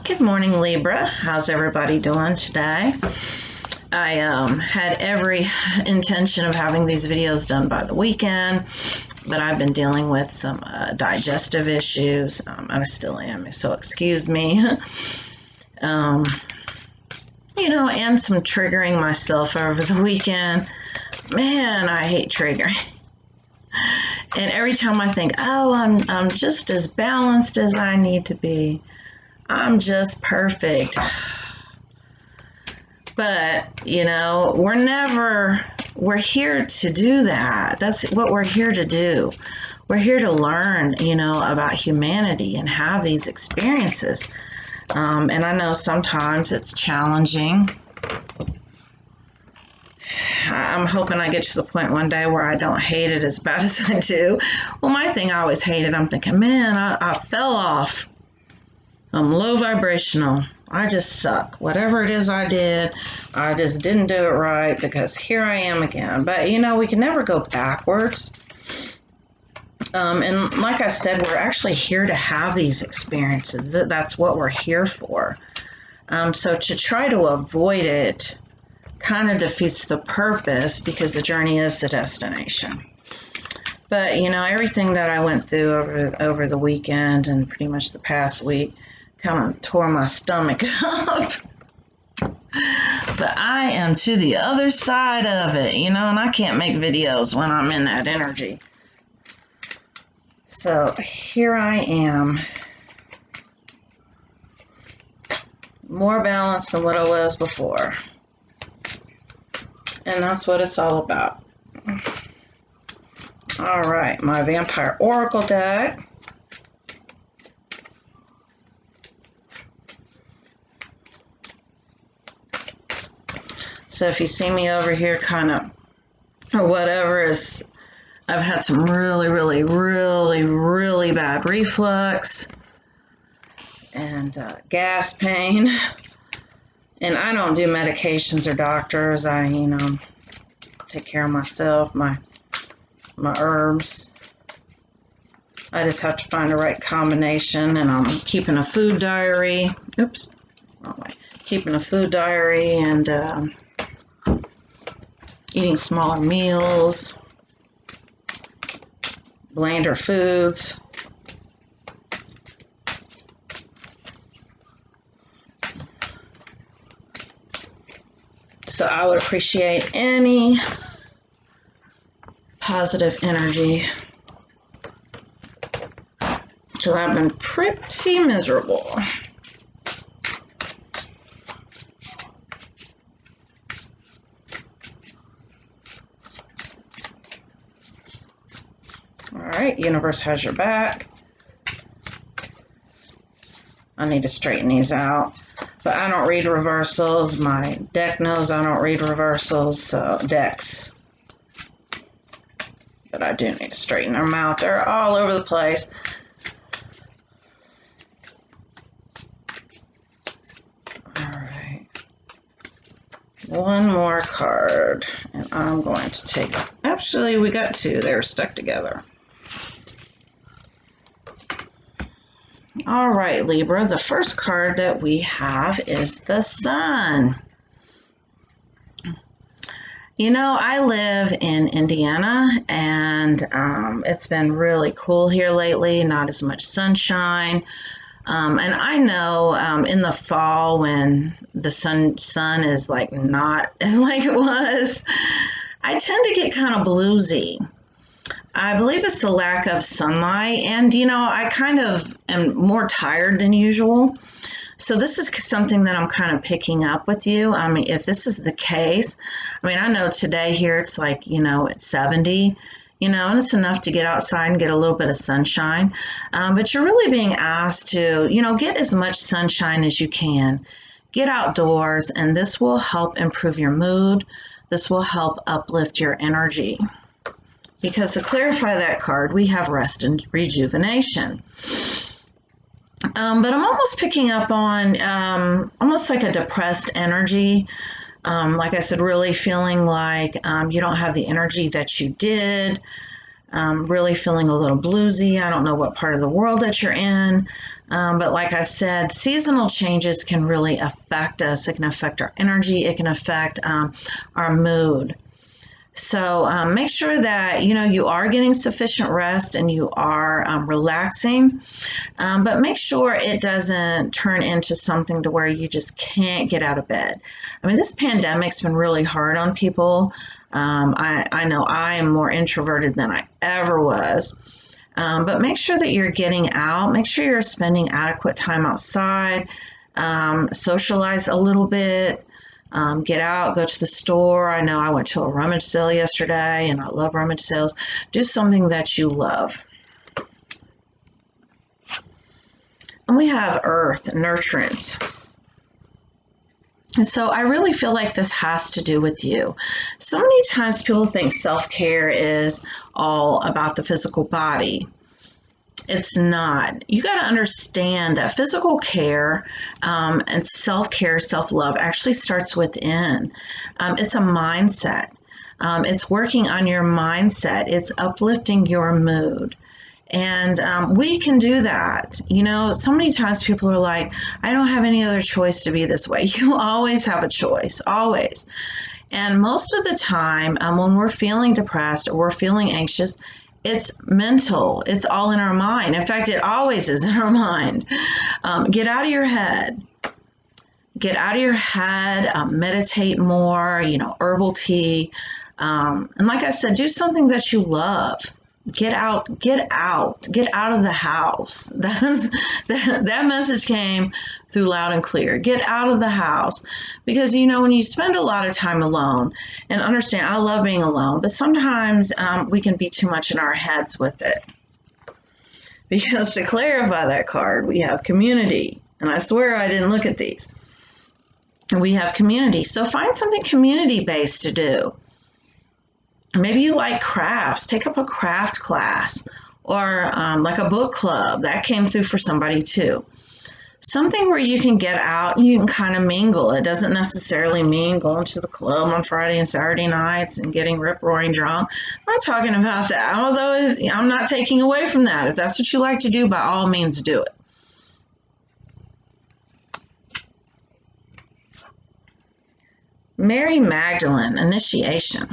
Good morning, Libra. How's everybody doing today? I had every intention of having these videos done by the weekend, but I've been dealing with some digestive issues, and I still am, so excuse me. And some triggering myself over the weekend. Man, I hate triggering. And every time I think, oh, I'm just as balanced as I need to be. I'm just perfect. But, we're here to do that. That's what we're here to do. We're here to learn, about humanity and have these experiences. And I know sometimes it's challenging. I'm hoping I get to the point one day where I don't hate it as bad as I do. Well, my thing, I always hated, I'm thinking, man, I fell off. I'm low vibrational. I just suck. Whatever it is I did, I just didn't do it right because here I am again. But, we can never go backwards. And like I said, we're actually here to have these experiences. That's what we're here for. So to try to avoid it kind of defeats the purpose because the journey is the destination. But, everything that I went through over the weekend and pretty much the past week kind of tore my stomach up. But I am to the other side of it, and I can't make videos when I'm in that energy. So here I am, more balanced than what I was before. And that's what it's all about. All right, my Vampire Oracle deck. So if you see me over here kind of, or whatever, I've had some really, really, really, really bad reflux and gas pain. And I don't do medications or doctors. I, take care of myself, my herbs. I just have to find the right combination, and I'm keeping a food diary. Oops, wrong way. Keeping a food diary and eating smaller meals, blander foods. So I would appreciate any positive energy because I've been pretty miserable. All right, universe has your back. I need to straighten these out. But I don't read reversals. My deck knows I don't read reversals, so decks. But I do need to straighten them out. They're all over the place. All right. One more card, and I'm going to take it. Actually, we got two. They're stuck together. All right, Libra, the first card that we have is the Sun. I live in Indiana, and it's been really cool here lately, not as much sunshine. And I know in the fall when the sun is like not like it was, I tend to get kind of bluesy. I believe it's the lack of sunlight, and I kind of am more tired than usual. So this is something that I'm kind of picking up with you. I mean, if this is the case, I know today here it's like, it's 70, and it's enough to get outside and get a little bit of sunshine. But you're really being asked to, get as much sunshine as you can. Get outdoors, and this will help improve your mood. This will help uplift your energy. Because to clarify that card, we have rest and rejuvenation. But I'm almost picking up on almost like a depressed energy. Like I said, really feeling like you don't have the energy that you did. really feeling a little bluesy. I don't know what part of the world that you're in, but like I said, seasonal changes can really affect us. It can affect our energy. It can affect our mood. So make sure that you are getting sufficient rest and you are relaxing, but make sure it doesn't turn into something to where you just can't get out of bed. I mean, this pandemic's been really hard on people. I know I am more introverted than I ever was. But make sure that you're getting out. Make sure you're spending adequate time outside. Socialize a little bit. Get out, go to the store. I know I went to a rummage sale yesterday and I love rummage sales. Do something that you love. And we have earth, nurturance. And so I really feel like this has to do with you. So many times people think self-care is all about the physical body. It's not. You got to understand that physical care and self-care, self-love actually starts within. It's a mindset. It's working on your mindset. It's uplifting your mood. And we can do that. So many times people are like, I don't have any other choice to be this way. You always have a choice, always. And most of the time, when we're feeling depressed or we're feeling anxious, it's mental. It's all in our mind. In fact, it always is in our mind. Get out of your head. Get out of your head. Meditate more, herbal tea. And like I said, do something that you love. Get out of the house. That message came through loud and clear. Get out of the house. Because, when you spend a lot of time alone, and understand, I love being alone, but sometimes we can be too much in our heads with it. Because to clarify that card, we have community. And I swear I didn't look at these. And we have community. So find something community-based to do. Maybe you like crafts. Take up a craft class or like a book club. That came through for somebody too. Something where you can get out and you can kind of mingle. It doesn't necessarily mean going to the club on Friday and Saturday nights and getting rip-roaring drunk. I'm not talking about that, although I'm not taking away from that. If that's what you like to do, by all means do it. Mary Magdalene, initiation.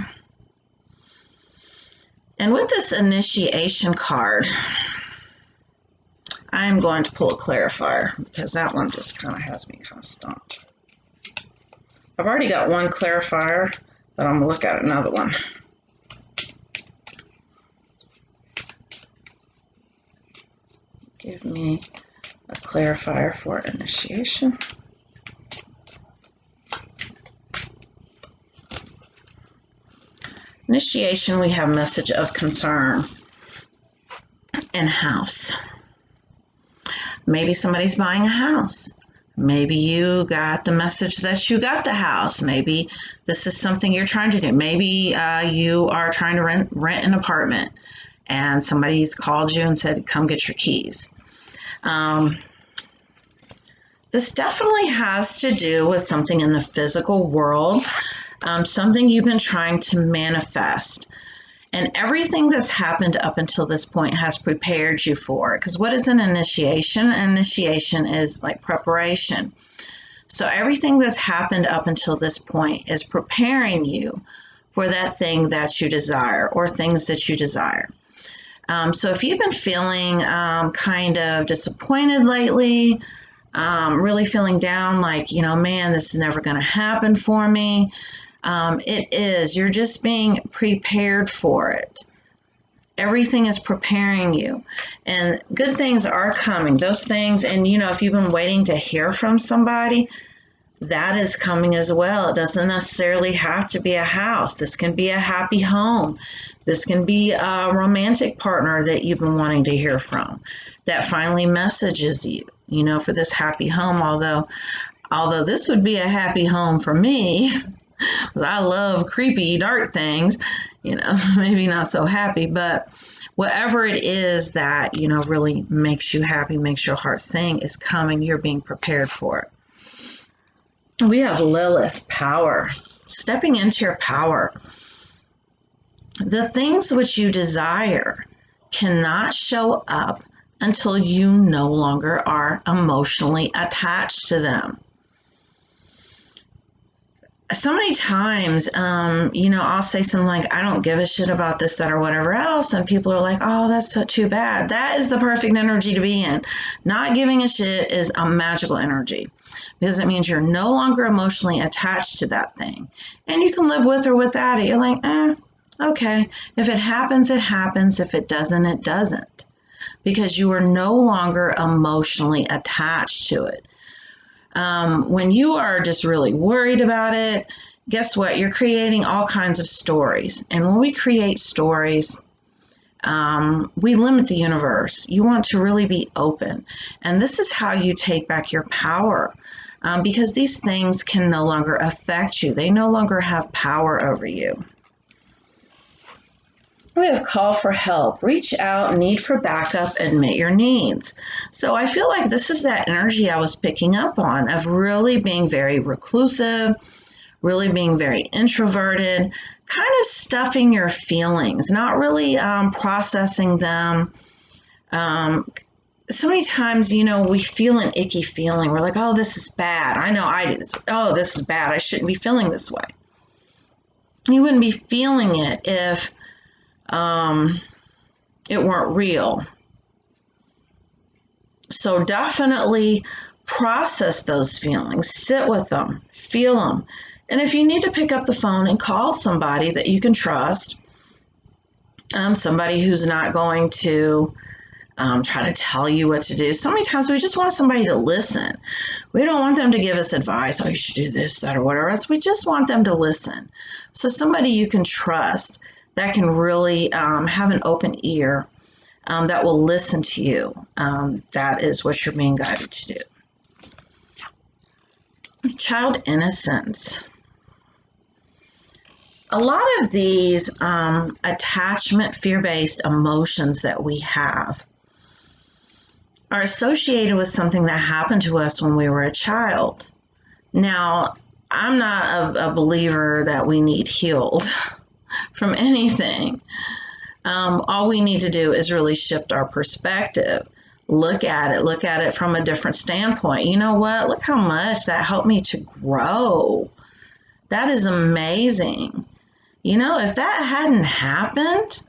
And with this initiation card, I'm going to pull a clarifier because that one just kind of has me kind of stumped. I've already got one clarifier, but I'm going to look at another one. Give me a clarifier for initiation. Initiation, we have message of concern and house. Maybe somebody's buying a house. Maybe you got the message that you got the house. Maybe this is something you're trying to do. Maybe you are trying to rent an apartment and somebody's called you and said, come get your keys. This definitely has to do with something in the physical world. Something you've been trying to manifest. And everything that's happened up until this point has prepared you for it. Because what is an initiation? An initiation is like preparation. So everything that's happened up until this point is preparing you for that thing that you desire or things that you desire. So if you've been feeling kind of disappointed lately, really feeling down like, man, this is never going to happen for me. It is. You're just being prepared for it. Everything is preparing you. And good things are coming. Those things, and if you've been waiting to hear from somebody, that is coming as well. It doesn't necessarily have to be a house. This can be a happy home. This can be a romantic partner that you've been wanting to hear from that finally messages you, for this happy home. Although this would be a happy home for me, because I love creepy, dark things, maybe not so happy, but whatever it is that, really makes you happy, makes your heart sing is coming. You're being prepared for it. We have Lilith, power, stepping into your power. The things which you desire cannot show up until you no longer are emotionally attached to them. So many times, I'll say something like, I don't give a shit about this, that, or whatever else. And people are like, oh, that's so too bad. That is the perfect energy to be in. Not giving a shit is a magical energy because it means you're no longer emotionally attached to that thing. And you can live with or without it. You're like, okay. If it happens, it happens. If it doesn't, it doesn't. Because you are no longer emotionally attached to it. When you are just really worried about it, guess what? You're creating all kinds of stories. And when we create stories, we limit the universe. You want to really be open. And this is how you take back your power because these things can no longer affect you. They no longer have power over you. We have call for help, reach out, need for backup, admit your needs. So I feel like this is that energy I was picking up on of really being very reclusive, really being very introverted, kind of stuffing your feelings, not really processing them. So many times, we feel an icky feeling. We're like, oh, this is bad. I know I do this. Oh, this is bad. I shouldn't be feeling this way. You wouldn't be feeling it if it weren't real. So definitely process those feelings, sit with them, feel them. And if you need to pick up the phone and call somebody that you can trust, somebody who's not going to try to tell you what to do. So many times we just want somebody to listen. We don't want them to give us advice, oh, you should do this, that, or whatever else. We just want them to listen. So somebody you can trust that can really have an open ear that will listen to you. That is what you're being guided to do. Child innocence. A lot of these attachment, fear-based emotions that we have are associated with something that happened to us when we were a child. Now, I'm not a believer that we need healed from anything. All we need to do is really shift our perspective. Look at it from a different standpoint. You know what? Look how much that helped me to grow. That is amazing. If that hadn't happened,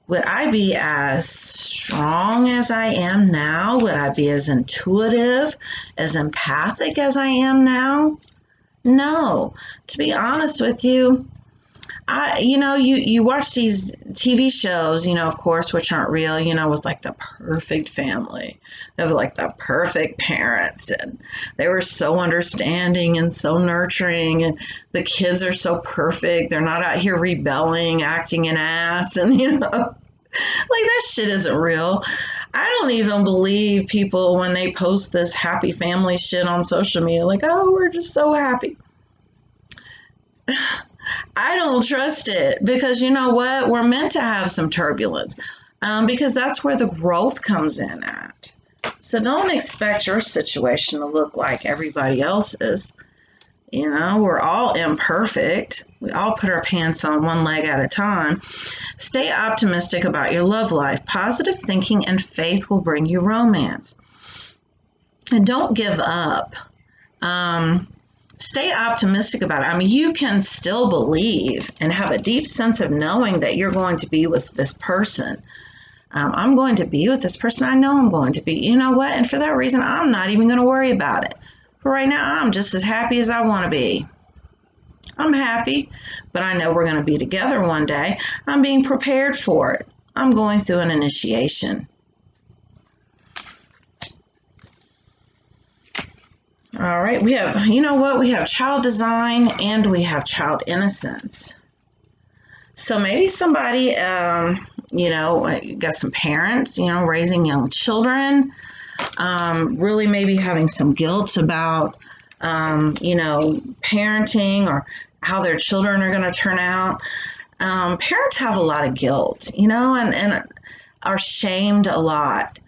would I be as strong as I am now? Would I be as intuitive, as empathic as I am now? No. To be honest with you, you watch these TV shows, of course, which aren't real, with like the perfect family. They have like the perfect parents, and they were so understanding and so nurturing, and the kids are so perfect. They're not out here rebelling, acting an ass, and like that shit isn't real. I don't even believe people when they post this happy family shit on social media, like, oh, we're just so happy. I don't trust it because you know what? We're meant to have some turbulence because that's where the growth comes in at. So don't expect your situation to look like everybody else's. We're all imperfect. We all put our pants on one leg at a time. Stay optimistic about your love life. Positive thinking and faith will bring you romance. And don't give up. Stay optimistic about it. I mean, you can still believe and have a deep sense of knowing that you're going to be with this person. I'm going to be with this person. I know I'm going to be. You know what? And for that reason, I'm not even going to worry about it. For right now, I'm just as happy as I want to be. I'm happy, but I know we're going to be together one day. I'm being prepared for it. I'm going through an initiation. All right, we have, we have child design and we have child innocence. So maybe somebody, got some parents, raising young children, really maybe having some guilt about, parenting or how their children are going to turn out. Parents have a lot of guilt, and are shamed a lot.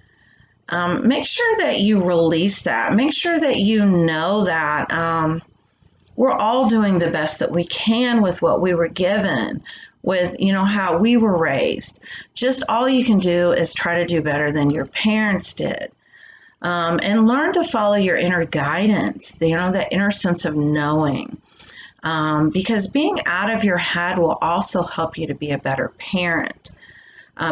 Make sure that you release that. Make sure that you know that we're all doing the best that we can with what we were given. with, how we were raised. Just all you can do is try to do better than your parents did. And learn to follow your inner guidance, that inner sense of knowing. Because being out of your head will also help you to be a better parent.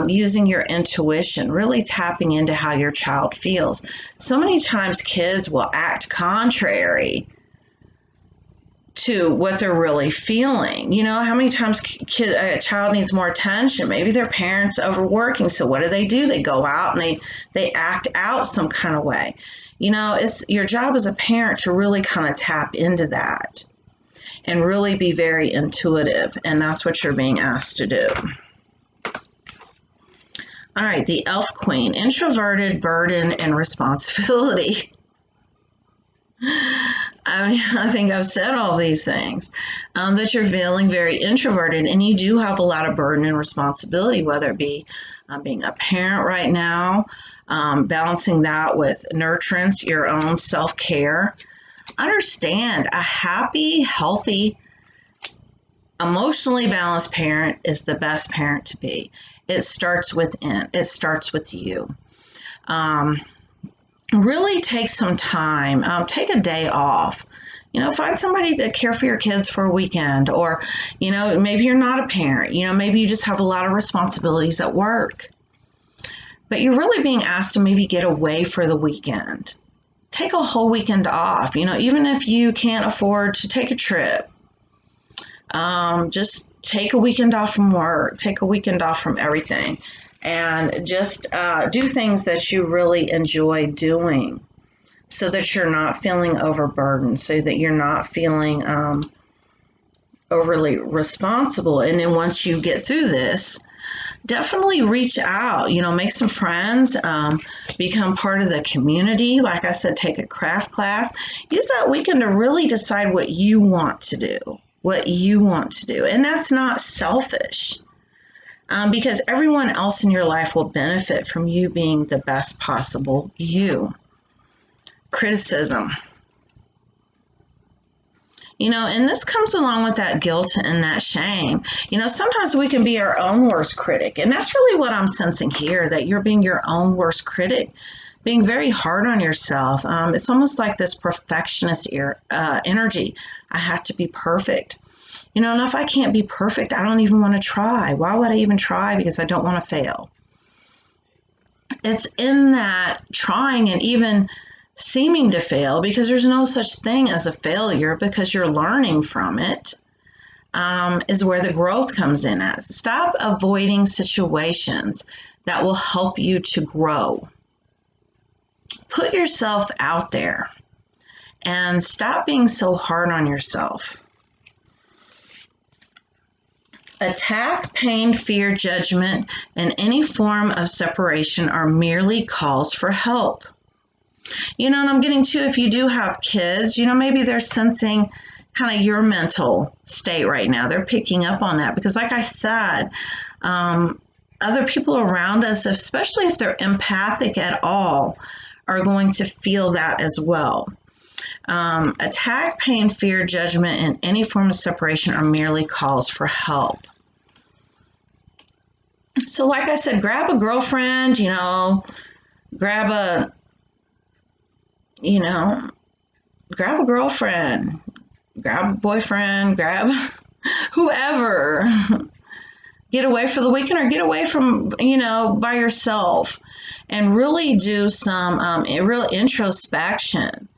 Using your intuition, really tapping into how your child feels. So many times kids will act contrary to what they're really feeling. How many times a child needs more attention? Maybe their parents overworking. So what do? They go out and they act out some kind of way. It's your job as a parent to really kind of tap into that and really be very intuitive. And that's what you're being asked to do. All right, the Elf Queen, introverted, burden, and responsibility. I think I've said all these things, that you're feeling very introverted and you do have a lot of burden and responsibility, whether it be being a parent right now, balancing that with nurturance, your own self-care. Understand, a happy, healthy, emotionally balanced parent is the best parent to be. It starts within. It starts with you. Really take some time. Take a day off. Find somebody to care for your kids for a weekend. Or, maybe you're not a parent. Maybe you just have a lot of responsibilities at work. But you're really being asked to maybe get away for the weekend. Take a whole weekend off. Even if you can't afford to take a trip. Just take a weekend off from work. Take a weekend off from everything. And just do things that you really enjoy doing so that you're not feeling overburdened, so that you're not feeling overly responsible. And then once you get through this, definitely reach out, make some friends, become part of the community. Like I said, take a craft class. Use that weekend to really decide what you want to do, And that's not selfish. Because everyone else in your life will benefit from you being the best possible you. Criticism. And this comes along with that guilt and that shame. Sometimes we can be our own worst critic. And that's really what I'm sensing here, that you're being your own worst critic, being very hard on yourself. It's almost like this perfectionist energy. I have to be perfect. And if I can't be perfect, I don't even want to try. Why would I even try? Because I don't want to fail. It's in that trying and even seeming to fail, because there's no such thing as a failure, because you're learning from it, is where the growth comes in at. Stop avoiding situations that will help you to grow. Put yourself out there and stop being so hard on yourself. Attack, pain, fear, judgment, and any form of separation are merely calls for help. And I'm getting to, if you do have kids, maybe they're sensing kind of your mental state right now. They're picking up on that because, like I said, other people around us, especially if they're empathic at all, are going to feel that as well. Attack, pain, fear, judgment, and any form of separation are merely calls for help. So like I said, grab a girlfriend, grab a girlfriend, grab a boyfriend, grab whoever. Get away for the weekend or get away from, by yourself and really do some real introspection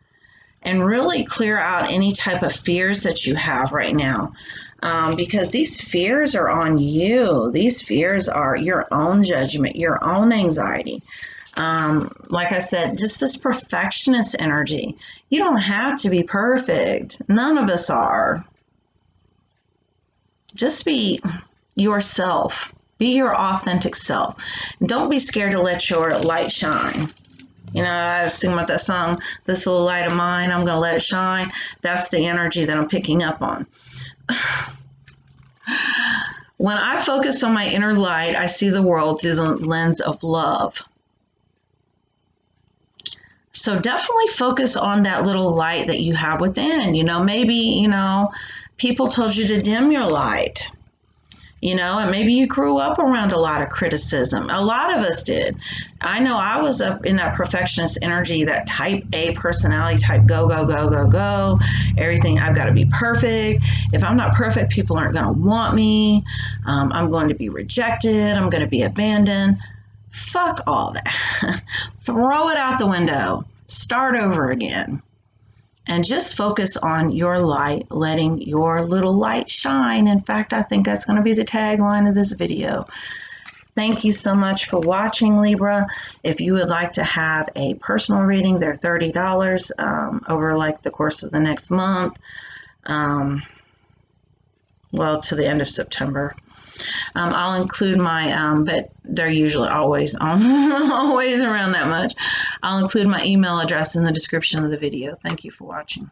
and really clear out any type of fears that you have right now. Because these fears are on you. These fears are your own judgment, your own anxiety. Like I said, just this perfectionist energy. You don't have to be perfect. None of us are. Just be yourself. Be your authentic self. Don't be scared to let your light shine. I was thinking about that song, This Little Light of Mine, I'm going to let it shine. That's the energy that I'm picking up on. When I focus on my inner light, I see the world through the lens of love. So definitely focus on that little light that you have within. Maybe, people told you to dim your light. You know, and maybe you grew up around a lot of criticism. A lot of us did. I know I was up in that perfectionist energy, that type A personality type, go, go, go, go, go. Everything, I've got to be perfect. If I'm not perfect, people aren't going to want me. I'm going to be rejected. I'm going to be abandoned. Fuck all that. Throw it out the window. Start over again. And just focus on your light, letting your little light shine. In fact, I think that's going to be the tagline of this video. Thank you so much for watching, Libra. If you would like to have a personal reading, they're $30 over like the course of the next month. Well, to the end of September. I'll include my, but they're usually always always around that much. I'll include my email address in the description of the video. Thank you for watching.